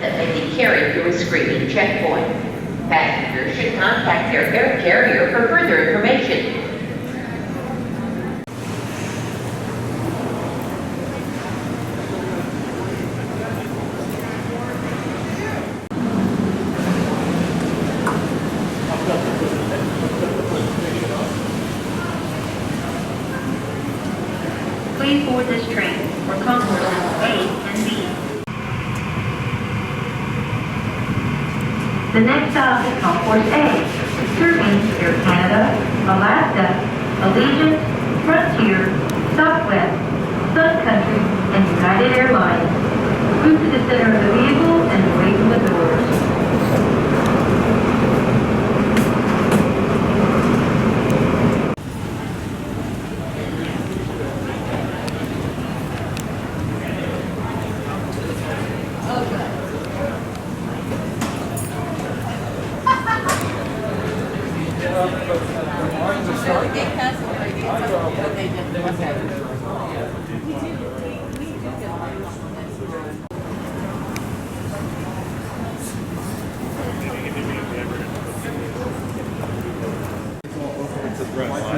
that may be carried through a screening checkpoint. Passengers should contact their air carrier for further information. Please board this train for concourses A and B. The next stop is Concourse A, serving Air Canada, Alaska, Allegiant, Frontier, Southwest, Sun Country, and United Airlines. Move to the center of the vehicle and away from the doors.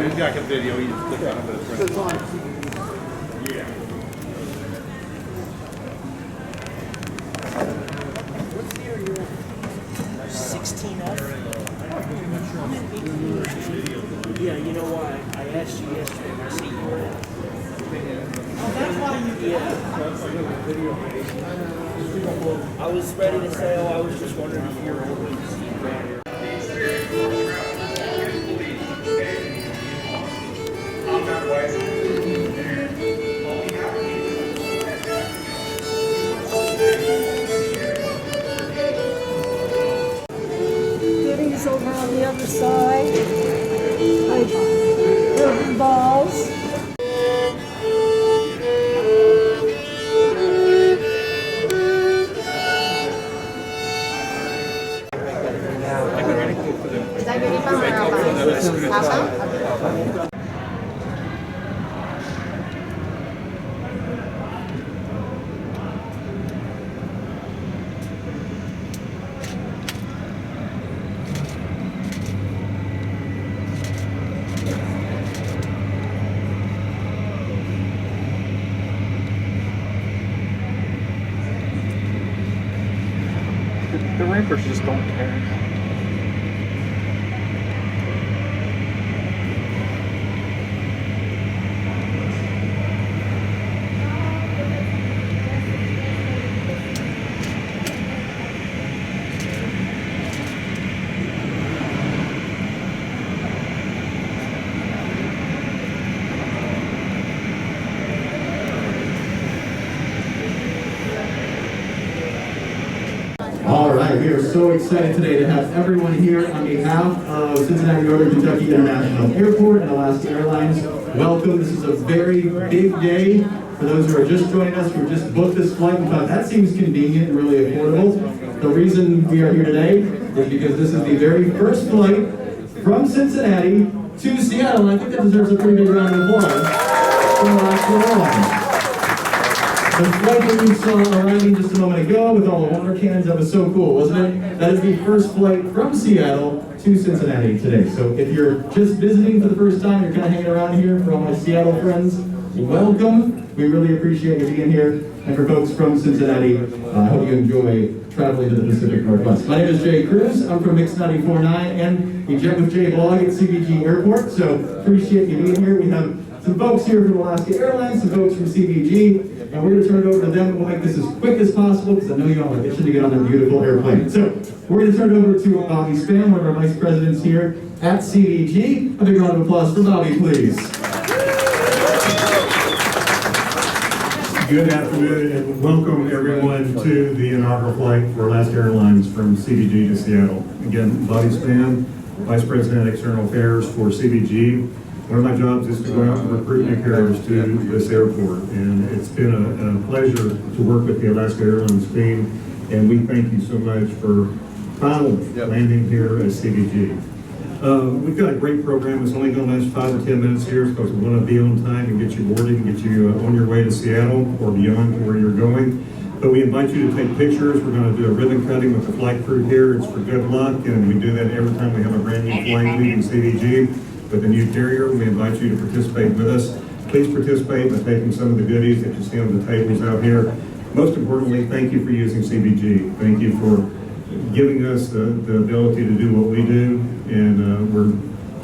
He's got a video, you just click on it, but it's on. Yeah. What year are you in? 16F? Yeah, you know why? I asked you yesterday, I see you were in. Oh, that's why you I was ready to say, oh, I was just wondering if you were able to see you around here. Goodies over on the other side, like rubber balls. The rappers just don't care. All right, we are so excited today to have everyone here on behalf of Cincinnati Northern Kentucky International Airport and Alaska Airlines. Welcome. This is a very big day for those who are just joining us, who just booked this flight and thought that seems convenient and really affordable. The reason we are here today is because this is the very first flight from Cincinnati to Seattle, and I think that deserves a pretty big round of applause from Alaska Airlines. The flight that you saw arriving just a moment ago with all the water cans, that was so cool, wasn't it? That is the first flight from Seattle to Cincinnati today. So if you're just visiting for the first time, you're kind of hanging around here, for all my Seattle friends, welcome. We really appreciate you being here. And for folks from Cincinnati, I hope you enjoy traveling to the Pacific Northwest. My name is Jay Cruz. I'm from Mix 94.9 and the Jet with Jay blog at CVG Airport. So appreciate you being here. We have some folks here from Alaska Airlines, some folks from CVG. And we're going to turn it over to them. We'll make this as quick as possible because I know you all are itching to get on that beautiful airplane. So we're going to turn it over to Bobby Span, one of our vice presidents here at CVG. A big round of applause for Bobby, please. Good afternoon and welcome everyone to the inaugural flight for Alaska Airlines from CVG to Seattle. Again, Bobby Span, Vice President External Affairs for CVG. One of my jobs is to go out and recruit new carriers to this airport, and it's been a pleasure to work with the Alaska Airlines team, and we thank you so much for finally landing here at CVG. We've got a great program. It's only going to last 5 to 10 minutes here because we want to be on time and get you boarded and get you on your way to Seattle or beyond to where you're going. But we invite you to take pictures. We're going to do a ribbon cutting with the flight crew here. It's for good luck, and we do that every time we have a brand new flight leaving CVG with a new carrier. We invite you to participate with us. Please participate by taking some of the goodies that you see on the tables out here. Most importantly, thank you for using CVG. Thank you for giving us the ability to do what we do. And we're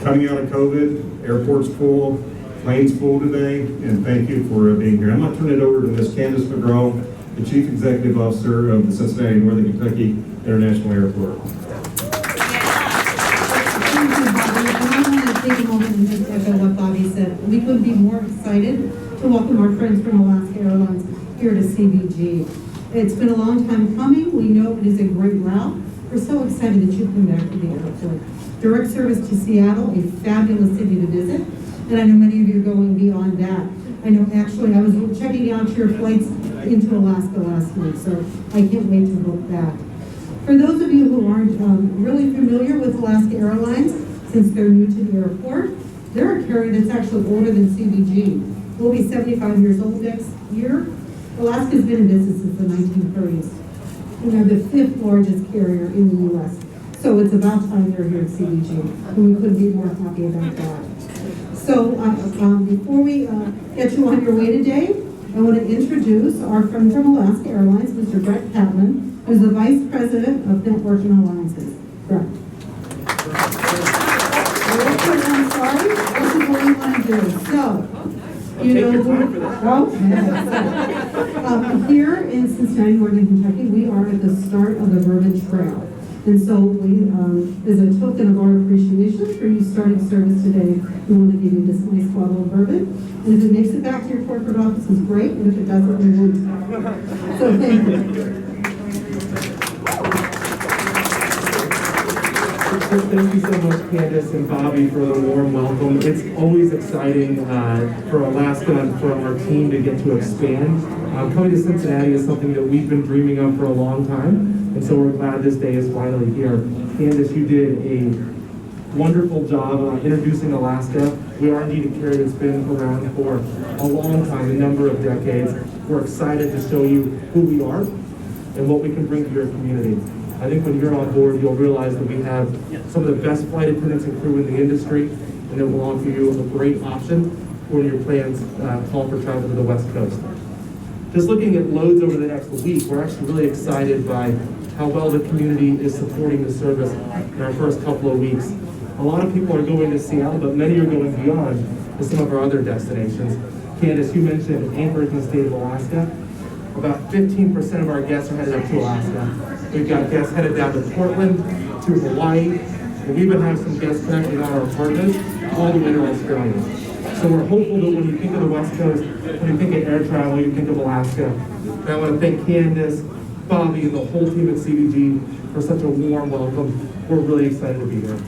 coming out of COVID. Airport's full, plane's full today, and thank you for being here. I'm going to turn it over to Ms. Candace McGraw, the Chief Executive Officer of the Cincinnati Northern Kentucky International Airport. Take a moment and just echo what Bobby said. We couldn't be more excited to welcome our friends from Alaska Airlines here to CVG. It's been a long time coming. We know it is a great route. We're so excited that you come back to the airport. Direct service to Seattle, a fabulous city to visit. And I know many of you are going beyond that. I know actually I was checking out your flights into Alaska last week, so I can't wait to look back. For those of you who aren't really familiar with Alaska Airlines, since they're new to the airport, they're a carrier that's actually older than CVG. We'll be 75 years old next year. Alaska's been in business since the 1930s. And they're the 5th largest carrier in the U.S. So it's about time they're here at CVG. And we couldn't be more happy about that. So before we get you on your way today, I want to introduce our friend from Alaska Airlines, Mr. Brett Catlin, who's the Vice President of Network and Alliances. Brett. I'm sorry, this is what we want to do. So, you know, here in Cincinnati, Northern Kentucky, we are at the start of the Bourbon Trail. And so we, as a token of our appreciation for you starting service today, we want to give you this nice bottle of bourbon. And if it makes it back to your corporate office, it's great. And if it doesn't, we won't. So thank you. Thank you so much, Candace and Bobby, for the warm welcome. It's always exciting for Alaska and for our team to get to expand. Coming to Cincinnati is something that we've been dreaming of for a long time, and so we're glad this day is finally here. Candace, you did a wonderful job introducing Alaska. We are indeed a carrier that's been around for a long time, a number of decades. We're excited to show you who we are and what we can bring to your community. I think when you're on board, you'll realize that we have some of the best flight attendants and crew in the industry, and that will offer you a great option when your plans call for travel to the West Coast. Just looking at loads over the next week, we're actually really excited by how well the community is supporting the service in our first couple of weeks. A lot of people are going to Seattle, but many are going beyond to some of our other destinations. Candace, you mentioned Anchorage in the state of Alaska. About 15% of our guests are headed up to Alaska. We've got guests headed down to Portland, to Hawaii, and we even have some guests connecting on our partners all the way to Australia. So we're hopeful that when you think of the West Coast, when you think of air travel, you think of Alaska. And I want to thank Candace, Bobby, and the whole team at CVG for such a warm welcome. We're really excited to be here.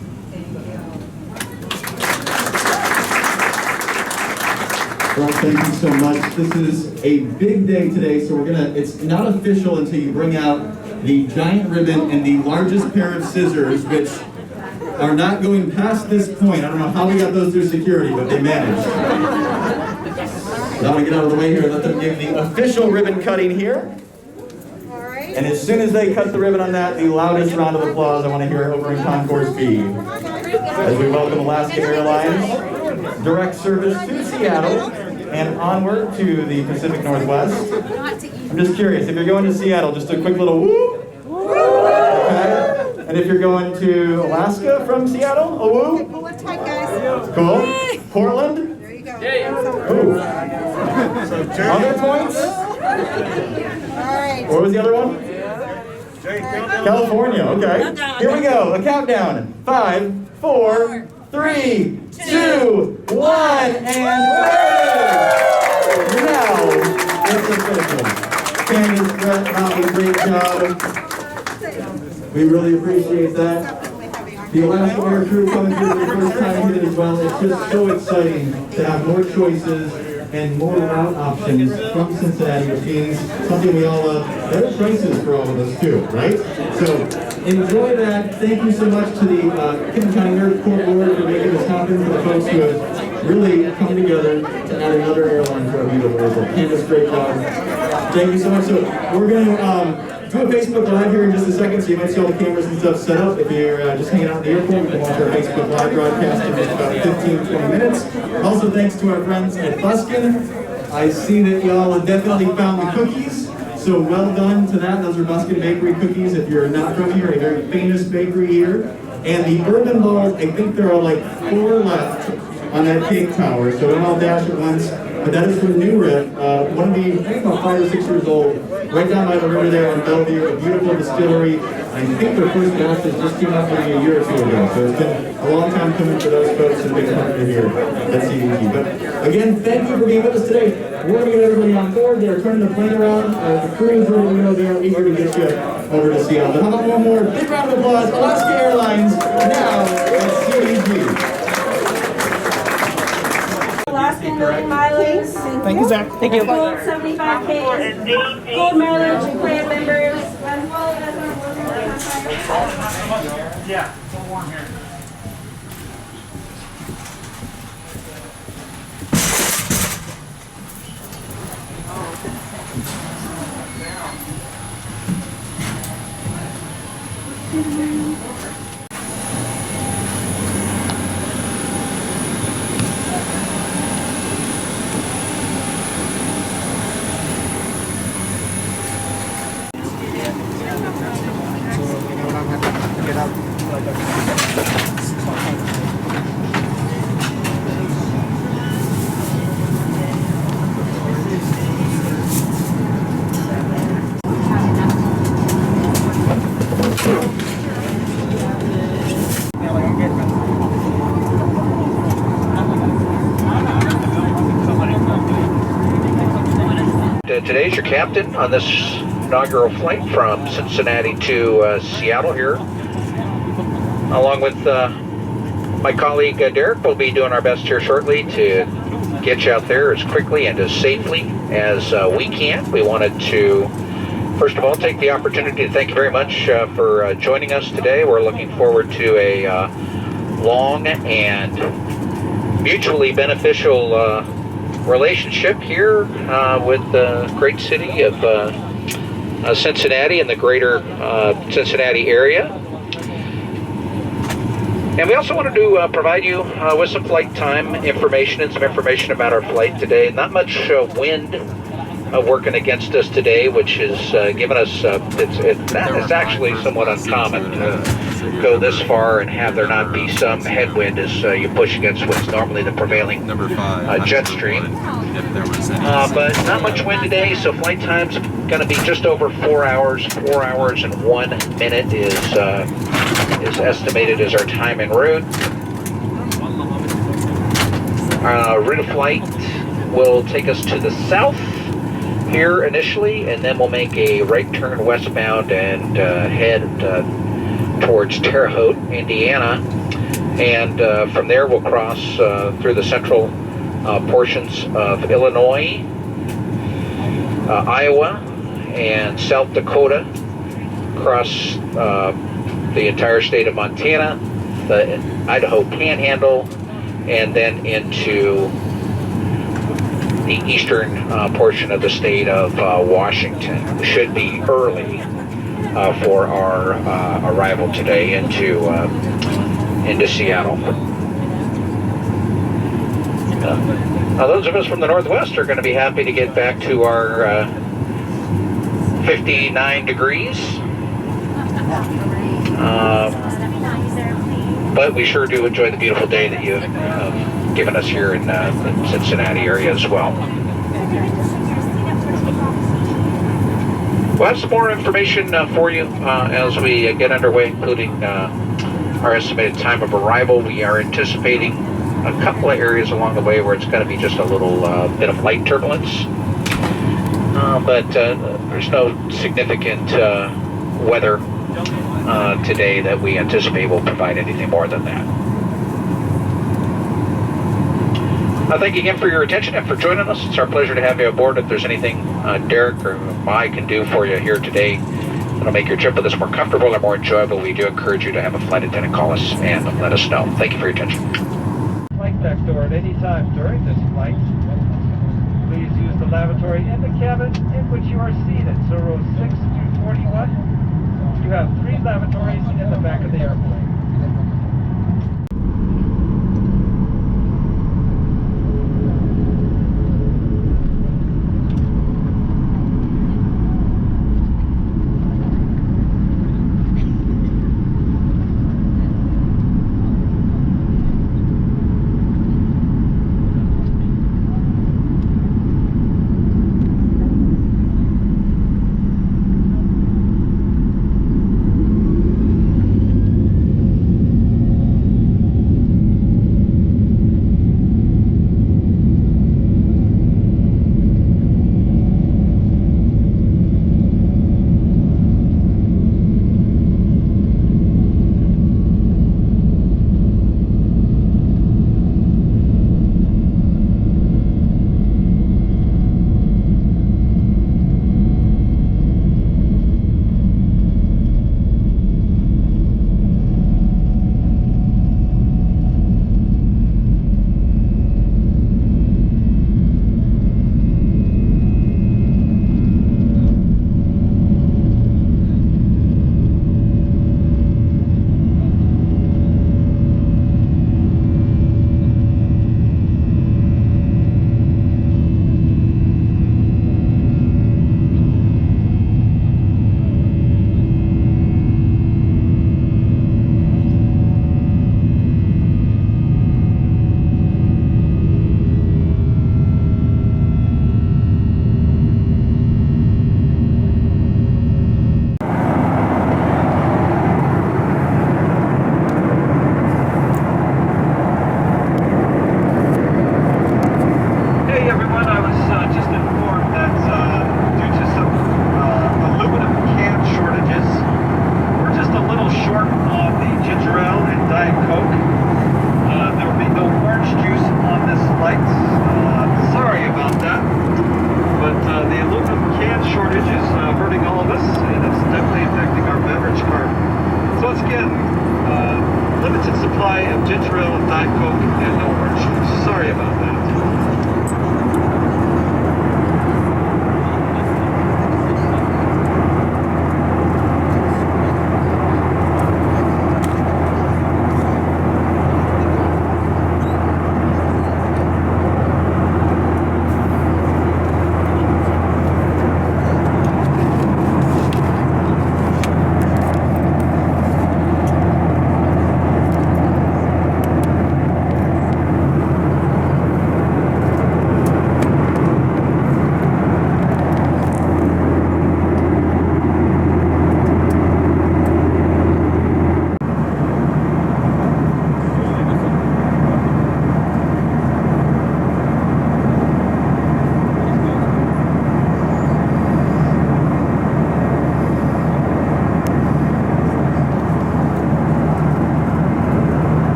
Rob, thank you so much. This is a big day today, so it's not official until you bring out the giant ribbon and the largest pair of scissors, which are not going past this point. I don't know how we got those through security, but they managed. So I want to get out of the way here and let them give the official ribbon cutting here. And as soon as they cut the ribbon on that, the loudest round of applause I want to hear over in Concourse B. As we welcome Alaska Airlines, direct service to Seattle, and onward to the Pacific Northwest. I'm just curious, if you're going to Seattle, just a quick little whoop. Okay. And if you're going to Alaska from Seattle, a whoop. Cool. Portland? There you go. Ooh. Other points? What was the other one? California, okay. Here we go, a countdown. 5, 4, 3, 2, 1, and now, it's official. Candace, Brett, Bobby, great job. We really appreciate that. The Alaska Air crew coming through for the first time here as well. It's just so exciting to have more choices and more route options from Cincinnati, which means something we all love. Better prices for all of us too, right? So enjoy that. Thank you so much to the Kent County Airport Board for making this happen, for the folks who have really come together to add another airline to our beautiful airport. Candace, great job. Thank you so much. So we're going to do a Facebook Live here in just a second, so you might see all the cameras and stuff set up. If you're just hanging out in the airport, you can watch our Facebook Live broadcast in just about 15-20 minutes. Also, thanks to our friends at Buskin. I see that y'all have definitely found the cookies. So well done to that. Those are Buskin Bakery cookies. If you're not from here, a very famous bakery here. And the urban balls, I think there are like 4 left on that cake tower. So don't all dash at once. But that is from New Riff. One of the, I think about 5 or 6 years old, right down by the river there in Bellevue, a beautiful distillery. I think their first batch just came out maybe a year or 2 ago. So it's been a long time coming for those folks and a big partner here at CVG. But again, thank you for being with us today. We're going to get everybody on board. They're turning the plane around. The crew is ready to go. They're eager to get you over to Seattle. But how about one more big round of applause? Alaska Airlines now at CVG. Alaskan million mileage. Thank you, Zach. Thank you. Gold 75K. Gold mileage plan members. Yeah, one more here. Today's your captain on this inaugural flight from Cincinnati to Seattle here. Along with my colleague Derek, we'll be doing our best here shortly to get you out there as quickly and as safely as we can. We wanted to, first of all, take the opportunity to thank you very much for joining us today. We're looking forward to a long and mutually beneficial relationship here with the great city of Cincinnati and the greater Cincinnati area. And we also wanted to provide you with some flight time information and some information about our flight today. Not much wind working against us today, which has given us, it's actually somewhat uncommon to go this far and have there not be some headwind as you push against what's normally the prevailing jet stream. But not much wind today, so flight time's going to be just over 4 hours. 4 hours and 1 minute is estimated as our time en route. Route of flight will take us to the south here initially, and then we'll make a right turn westbound and head towards Terre Haute, Indiana. And from there we'll cross through the central portions of Illinois, Iowa, and South Dakota, across the entire state of Montana, the Idaho Panhandle, and then into the eastern portion of the state of Washington. We should be early for our arrival today into Seattle. Now those of us from the Northwest are going to be happy to get back to our 59 degrees. But we sure do enjoy the beautiful day that you've given us here in the Cincinnati area as well. We'll have some more information for you as we get underway, including our estimated time of arrival. We are anticipating a couple of areas along the way where it's going to be just a little bit of light turbulence. But there's no significant weather today that we anticipate will provide anything more than that. Thank you again for your attention and for joining us. It's our pleasure to have you aboard. If there's anything Derek or I can do for you here today that'll make your trip with us more comfortable or more enjoyable, we do encourage you to have a flight attendant call us and let us know. Thank you for your attention. contact door at any time during this flight. Please use the lavatory in the cabin in which you are seated, so rows 6 through 41. You have 3 lavatories in the back of the airplane.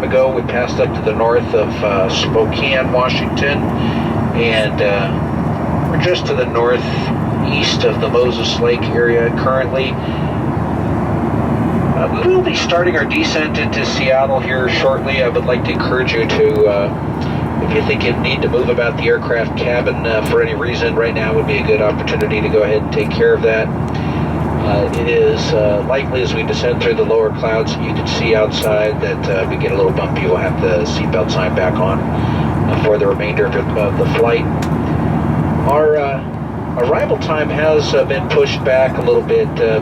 ago. We passed up to the north of Spokane, Washington, and we're just to the north east of the Moses Lake area currently. We will be starting our descent into Seattle here shortly. I would like to encourage you to, if you think you need to move about the aircraft cabin for any reason, right now would be a good opportunity to go ahead and take care of that. It is likely as we descend through the lower clouds that you can see outside that we get a little bumpy. We'll have the seatbelt sign back on for the remainder of the flight. Our arrival time has been pushed back a little bit. The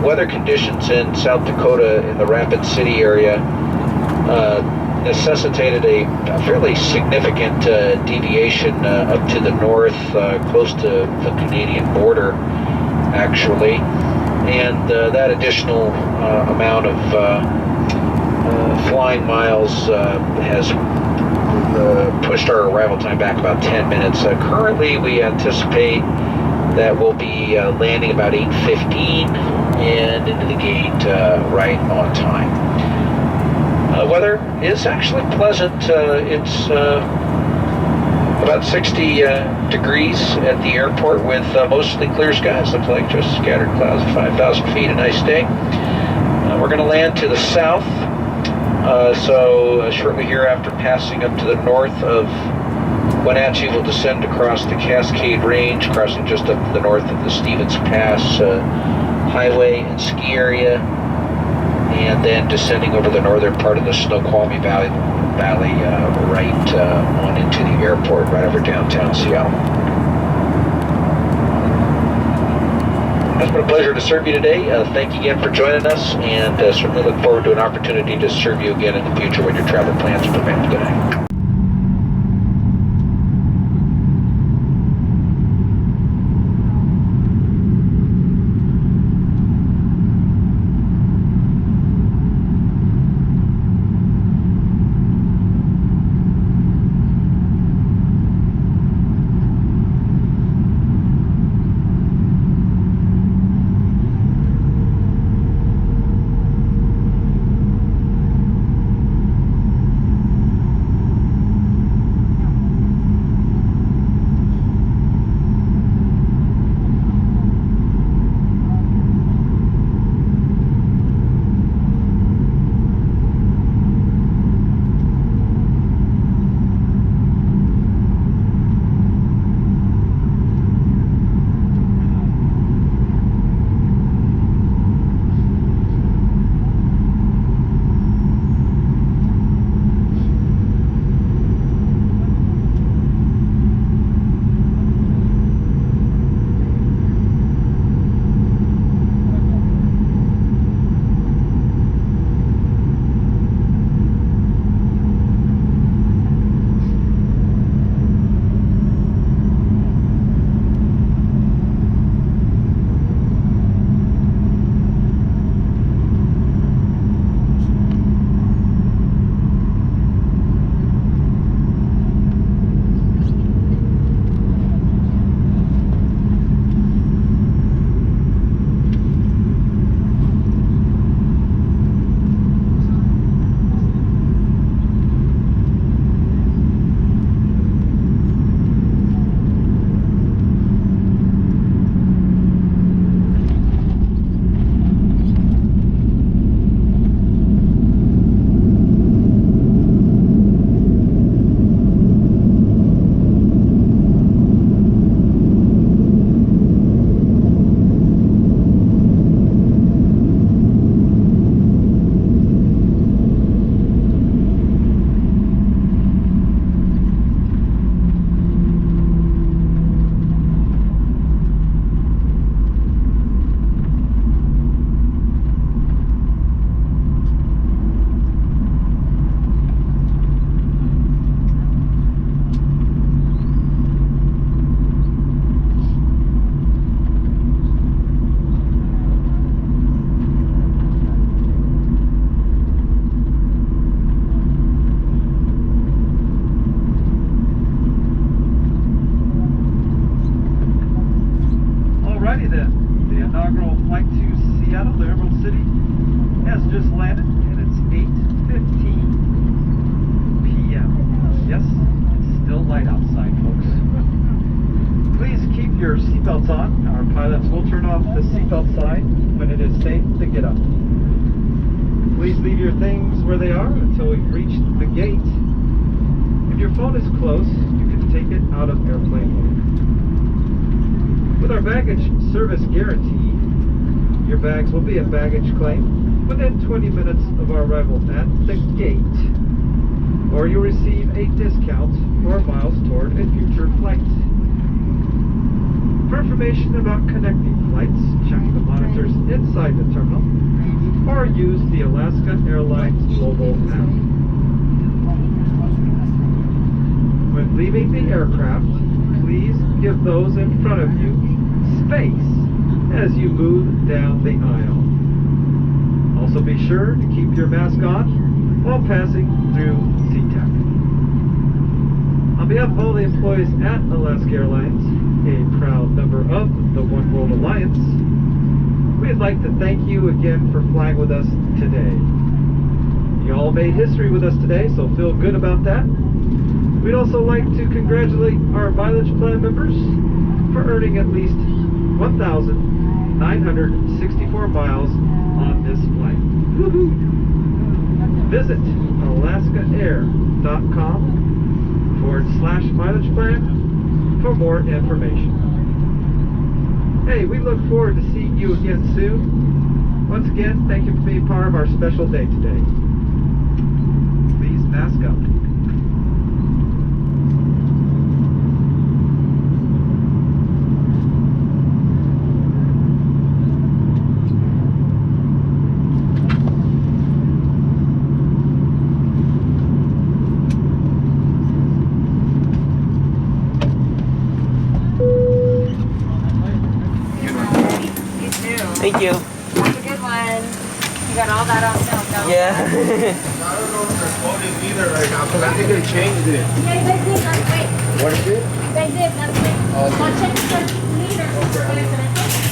weather conditions in South Dakota in the Rapid City area necessitated a fairly significant deviation up to the north, close to the Canadian border, actually. And that additional amount of flying miles has pushed our arrival time back about 10 minutes. Currently, we anticipate that we'll be landing about 8:15 and into the gate right on time. Weather is actually pleasant. It's about 60 degrees at the airport with mostly clear skies. Looks like just scattered clouds at 5,000 feet. A nice day. We're going to land to the south. So shortly here after passing up to the north of Wenatchee, we'll descend across the Cascade Range, crossing just up to the north of the Stevens Pass highway and ski area, and then descending over the northern part of the Snoqualmie Valley right on into the airport right over downtown Seattle. It's been a pleasure to serve you today. Thank you again for joining us, and certainly look forward to an opportunity to serve you again in the future when your travel plans permit. Good night. Pilots will turn off the seatbelt sign when it is safe to get up. Please leave your things where they are until we've reached the gate. If your phone is close, you can take it out of airplane mode. With our baggage service guarantee, your bags will be a baggage claim within 20 minutes of our arrival at the gate, or you'll receive a discount or miles toward a future flight. For information about connecting flights, check the monitors inside the terminal or use the Alaska Airlines mobile app. When leaving the aircraft, please give those in front of you space as you move down the aisle. Also be sure to keep your mask on while passing through SeaTac. On behalf of all the employees at Alaska Airlines, a proud member of the One World Alliance, we'd like to thank you again for flying with us today. You all made history with us today, so feel good about that. We'd also like to congratulate our mileage plan members for earning at least 1,964 miles on this flight. Woohoo! Visit alaskaair.com/mileage plan for more information. Hey, we look forward to seeing you again soon. Once again, thank you for being part of our special day today. Please mask up. Thank you. Have a good one. You got all that on film, don't you? Yeah. I don't know if they're loaded either right now, because I think they changed it. Yeah, they did last week. What is it? They did last week. Okay. I'll check the meter. Okay.